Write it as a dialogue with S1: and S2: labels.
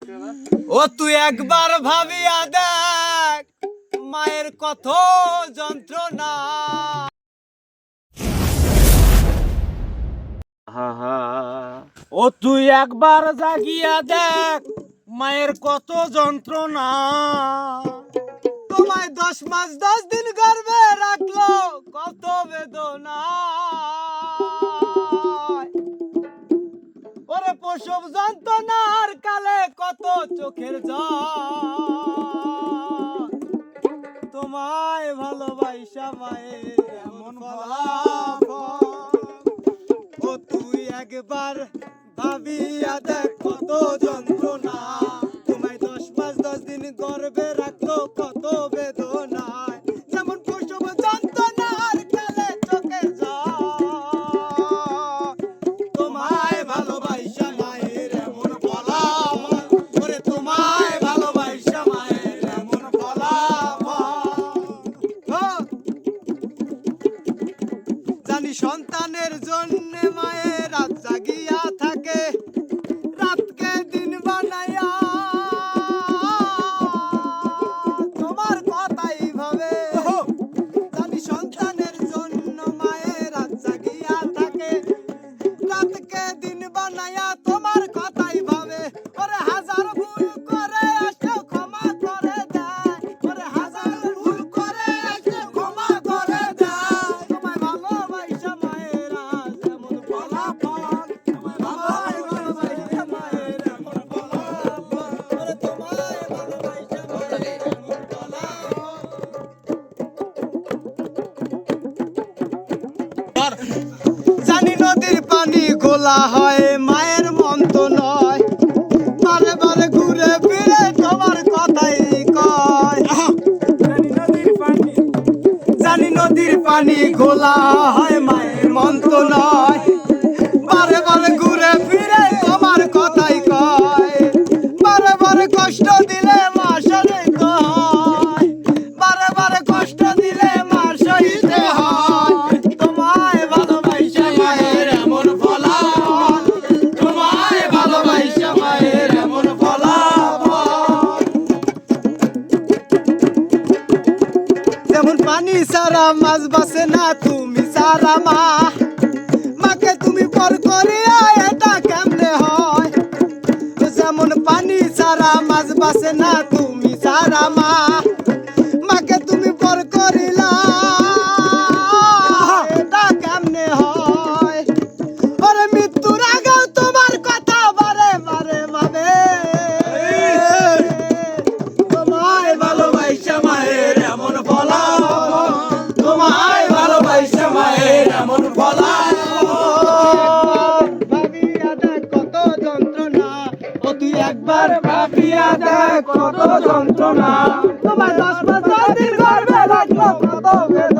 S1: ও তুই একবার ভাবিয়া দেখ মায়ের কত যন্ত্রণা। ও তুই একবার জাগিয়া দেখ মায়ের কত যন্ত্রণা। তোমায় 10 মাস 10 দিন গর্ভে রাখলো কত বেদনা। ওরে প্রসব যন্ত্রণার কালে কত চোখের জল। তোমায় ভালোবাসা মায়ের এমন ফলাফল। ও তুই একবার ভাবিয়া দেখ কত যন্ত্রণা। তোমায় 10 মাস 10 দিন গর্ভে রাখলো কত বেদনায়। যেমন প্রসব যন্ত্রণার কালে চোখের জল। তোমায় ভালোবাসা মায়ের এমন ফলাফল। ওরে তোমায় ভালোবাসা মায়ের এমন ফলাফল। জানি সন্তানের জন্য মায়ের রাত জাগিয়া থাকে, রাতকে দিন বানাইয়া তোমার কথাই ভাবে। জানি সন্তানের জন্য মায়ের রাত জাগিয়া থাকে, রাতকে দিন বানাইয়া তোমার কথাই ভাবে। ওরে হাজার ভুল করে আসলে ক্ষমা করে দেয়। ওরে হাজার ভুল করে আসলে ক্ষমা করে দেয়। তোমায় ভালোবাসা মায়ের আজ এমন ফলাফল। তোমায় ভালোবাসা মায়ের এমন ফলাফল। ওরে তোমায় ভালোবাসা মায়ের এমন ফলাফল। জানি নদীর পানি খোলা হয় মায়ের মন তো নয়। বারে বারে ঘুরে ফিরে তোমার কথাই কয়। জানি নদীর পানি খোলা হয় মায়ের মন তো নয়। বারে বারে ঘুরে ফিরে তোমার কথাই কয়। বারে বারে কষ্ট দিলে মা সইতে হয়। বারে বারে কষ্ট দিলে মা সইতে হয়। তোমায় ভালোবাসা মায়ের এমন ফলাফল। তোমায় ভালোবাসা মায়ের এমন ফলাফল। যেমন পানি সারা মাছ বাসে না তুমি সারা মা। মাকে তুমি পর করিয়া এটা কেমনে হয়। যেমন পানি সারা মাছ বাসে না তুমি সারা মা। মাকে তুমি পর করিলা এটা কেমনে হয়। ওরে মৃত্যুর আগেও তোমার কথা বারে বারে ভাবে। তোমায় ভালোবাসা মায়ের এমন ফলাফল। তোমায় ভালোবাসা মায়ের এমন ফলাফল। ভাবিয়া দেখ কত যন্ত্রণা। ও তুই একবার ভাবিয়া দেখ কত যন্ত্রণা। তোমায় 10 মাস 10 দিন গর্ভে রাখলো কত বেদনা।